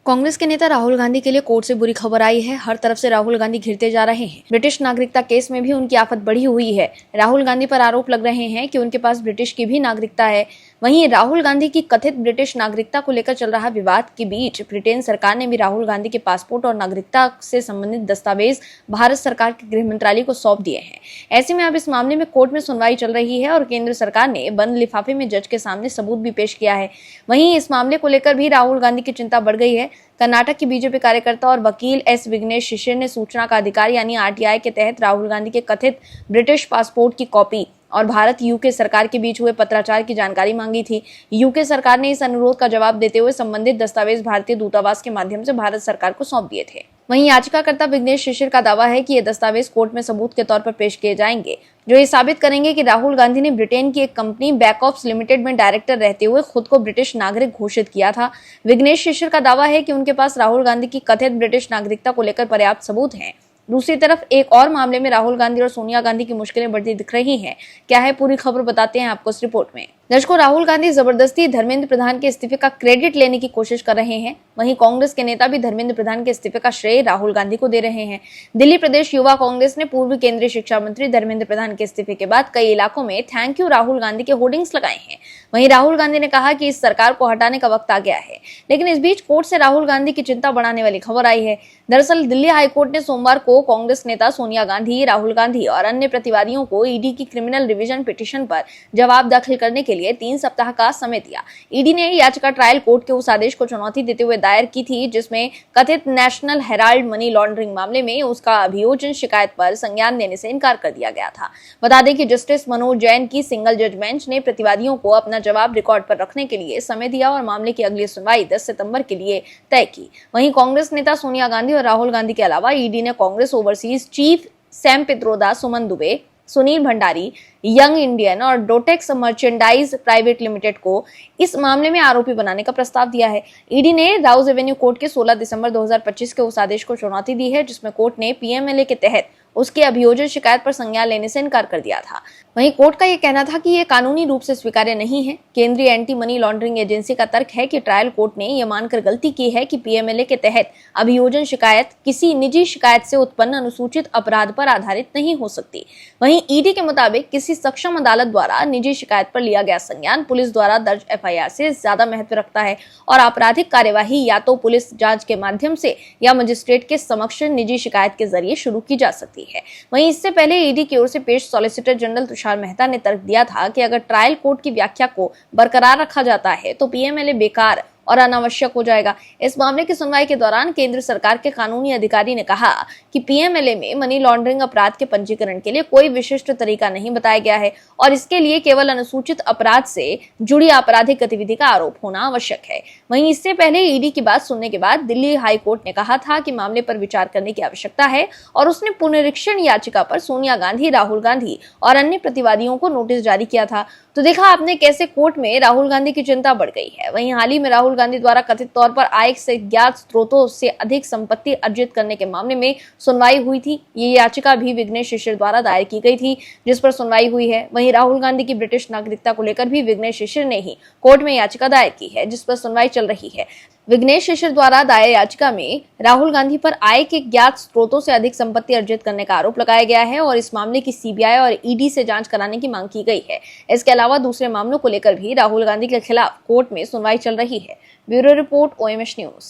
कांग्रेस के नेता राहुल गांधी के लिए कोर्ट से बुरी खबर आई है। हर तरफ से राहुल गांधी घिरते जा रहे हैं। ब्रिटिश नागरिकता केस में भी उनकी आफत बढ़ी हुई है। राहुल गांधी पर आरोप लग रहे हैं कि उनके पास ब्रिटिश की भी नागरिकता है। वहीं राहुल गांधी की कथित ब्रिटिश नागरिकता को लेकर चल रहा विवाद के बीच ब्रिटेन सरकार ने भी राहुल गांधी के पासपोर्ट और नागरिकता से संबंधित दस्तावेज भारत सरकार के गृह मंत्रालय को सौंप दिए हैं। ऐसे में अब इस मामले में कोर्ट में सुनवाई चल रही है और केंद्र सरकार ने बंद लिफाफे में जज के सामने सबूत भी पेश किया है। वहीं इस मामले को लेकर भी राहुल गांधी की चिंता बढ़ गई है। कर्नाटक के बीजेपी कार्यकर्ता और वकील एस विघ्नेश शिशिर ने सूचना का अधिकार यानी आरटीआई के तहत राहुल गांधी के कथित ब्रिटिश पासपोर्ट की कॉपी और भारत यूके सरकार के बीच हुए पत्राचार की जानकारी मांगी थी। यूके सरकार ने इस अनुरोध का जवाब देते हुए संबंधित दस्तावेज भारतीय दूतावास के माध्यम से भारत सरकार को सौंप दिए थे। वहीं याचिकाकर्ता विघ्नेश शिशिर का दावा है कि ये दस्तावेज कोर्ट में सबूत के तौर पर पेश किए जाएंगे, जो ये साबित करेंगे कि राहुल गांधी ने ब्रिटेन की एक कंपनी बैकऑप्स लिमिटेड में डायरेक्टर रहते हुए खुद को ब्रिटिश नागरिक घोषित किया था। विघ्नेश शिशिर का दावा है कि उनके पास राहुल गांधी की कथित ब्रिटिश नागरिकता को लेकर पर्याप्त सबूत हैं। दूसरी तरफ एक और मामले में राहुल गांधी और सोनिया गांधी की मुश्किलें बढ़ती दिख रही हैं। क्या है पूरी खबर, बताते हैं आपको इस रिपोर्ट में। दर्शकों, राहुल गांधी जबरदस्ती धर्मेंद्र प्रधान के इस्तीफे का क्रेडिट लेने की कोशिश कर रहे हैं। वहीं कांग्रेस के नेता भी धर्मेंद्र प्रधान के इस्तीफे का श्रेय राहुल गांधी को दे रहे हैं। दिल्ली प्रदेश युवा कांग्रेस ने पूर्व केंद्रीय शिक्षा मंत्री धर्मेंद्र प्रधान के इस्तीफे के बाद कई इलाकों में थैंक यू राहुल गांधी के होर्डिंग्स लगाए हैं। वहीं राहुल गांधी ने कहा कि इस सरकार को हटाने का वक्त आ गया है। लेकिन इस बीच कोर्ट से राहुल गांधी की चिंता बढ़ाने वाली खबर आई है। दरअसल दिल्ली हाईकोर्ट ने सोमवार को कांग्रेस नेता सोनिया गांधी, राहुल गांधी और अन्य प्रतिवादियों को ईडी की क्रिमिनल रिवीजन पिटीशन पर जवाब दाखिल करने के लिए 3 सप्ताह का समय दिया। ईडी ने याचिका ट्रायल कोर्ट के उस आदेश को चुनौती देते हुए दायर की थी, जिसमें कथित नेशनल हेराल्ड मनी लॉन्ड्रिंग मामले में उसका अभियोजन शिकायत पर संज्ञान देने से इनकार कर दिया गया था। बता दें कि जस्टिस मनोज जैन की सिंगल जज बेंच ने प्रतिवादियों को अपना जवाब रिकॉर्ड पर रखने के लिए समय दिया और मामले की अगली सुनवाई 10 सितंबर के लिए तय की। वहीं कांग्रेस नेता सोनिया गांधी और राहुल गांधी के अलावा ईडी ने Congress overseas chief Sam Pitroda, Suman Dubey, Sunil Bhandari, Young Indian और डोटेक्स मर्चेंडाइज प्राइवेट लिमिटेड को इस मामले में आरोपी बनाने का प्रस्ताव दिया है। ईडी ने राउज एवेन्यू कोर्ट के 16 दिसंबर 2025 के उस आदेश को चुनौती दी है, जिसमें कोर्ट ने पीएमएलए के तहत उसके अभियोजन शिकायत पर संज्ञान लेने से इनकार कर दिया था। वहीं कोर्ट का यह कहना था कि यह कानूनी रूप से स्वीकार्य नहीं है। केंद्रीय एंटी मनी लॉन्ड्रिंग एजेंसी का तर्क है कि ट्रायल कोर्ट ने यह मानकर गलती की है कि पीएमएलए के तहत अभियोजन शिकायत किसी निजी शिकायत से उत्पन्न अनुसूचित अपराध पर आधारित नहीं हो सकती। वहीं ईडी के मुताबिक किसी सक्षम अदालत द्वारा निजी शिकायत पर लिया गया संज्ञान पुलिस द्वारा दर्ज एफआईआर से ज्यादा महत्व रखता है और आपराधिक कार्यवाही या तो पुलिस जांच के माध्यम से या मजिस्ट्रेट के समक्ष निजी शिकायत के जरिए शुरू की जा सकती है। वहीं इससे पहले ईडी की ओर से पेश सॉलिसिटर जनरल तुषार मेहता ने तर्क दिया था कि अगर ट्रायल कोर्ट की व्याख्या को बरकरार रखा जाता है तो पीएमएलए बेकार और अनावश्यक हो जाएगा। इस मामले की सुनवाई के दौरान केंद्र सरकार के कानूनी अधिकारी ने कहा कि पीएमएलए में मनी लॉन्ड्रिंग अपराध के पंजीकरण के लिए कोई विशिष्ट तरीका नहीं बताया गया है और इसके लिए केवल अनुसूचित अपराध से जुड़ी आपराधिक गतिविधि का आरोप होना आवश्यक है। वहीं इससे पहले ईडी की बात सुनने के बाद दिल्ली हाई कोर्ट ने कहा था कि मामले पर विचार करने की आवश्यकता है और उसने पुनरीक्षण याचिका पर सोनिया गांधी, राहुल गांधी और अन्य प्रतिवादियों को नोटिस जारी किया था। तो देखा आपने कैसे कोर्ट में राहुल गांधी की चिंता बढ़ गई है। वहीं हाल ही में राहुल गांधी द्वारा कथित तौर पर आय से ज्ञात स्रोतों से अधिक संपत्ति अर्जित करने के मामले में सुनवाई हुई थी। ये याचिका भी विघ्नेश शिशिर द्वारा दायर की गई थी, जिस पर सुनवाई हुई है। वहीं राहुल गांधी की ब्रिटिश नागरिकता को लेकर भी विघ्नेश शिशिर ने ही कोर्ट में याचिका दायर की है, जिस पर सुनवाई चल रही है। विघ्नेश शिशिर द्वारा दायर याचिका में राहुल गांधी पर आय के ज्ञात स्रोतों से अधिक संपत्ति अर्जित करने का आरोप लगाया गया है और इस मामले की सीबीआई और ईडी से जांच कराने की मांग की गई है। इसके अलावा दूसरे मामलों को लेकर भी राहुल गांधी के खिलाफ कोर्ट में सुनवाई चल रही है। Bureau report, OMH news.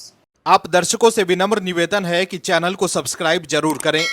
आप दर्शकों से विनम्र निवेदन है कि चैनल को सब्सक्राइब जरूर करें